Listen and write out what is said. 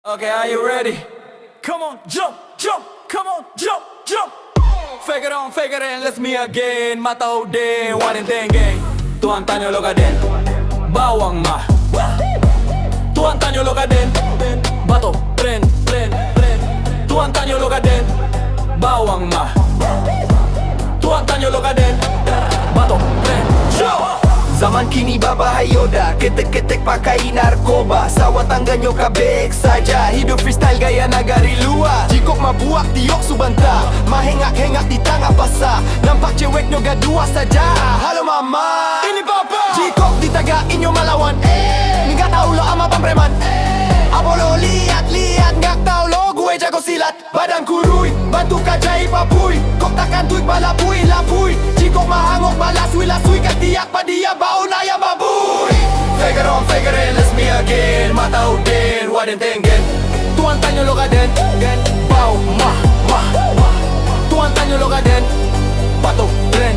Okay, are you ready? Come on, jump, jump, come on, jump, jump. Fake it on, let's me again. Matao din, warin tenge. Tuan tanyo loka din, bawang ma. Tuan tanyo loka din, bato, tren. Tuan tanyo loka din, bawang ma. Tuan tanyo loka din, bato, tren. Zaman kini babahayo dah, ketek-ketek pakai narkoba. Sawat tangganyo kabek saja, hidup freestyle gaya nagari luar. Jikok mabuak tiok subanta, mahengak-hengak di tengah basah. Nampak cewek nyo gadua saja. Halo mama, ini papa. Jikok ditagain nyo malawan, nggak tahu lo ama pampreman. Apa lo lihat-lihat, nggak tahu lo gue jago silat. Badan kurui, bantu kajai papui. Kok takkan tuik balapui lapui. Jikok mahangok balasui lasui ketiak padia bau naya babui. Fake it in, let's me again. Matao din, waden tengen. Tuan tanyo lo kaden, bau mah. Tuan tanyo lo kaden, bato tren.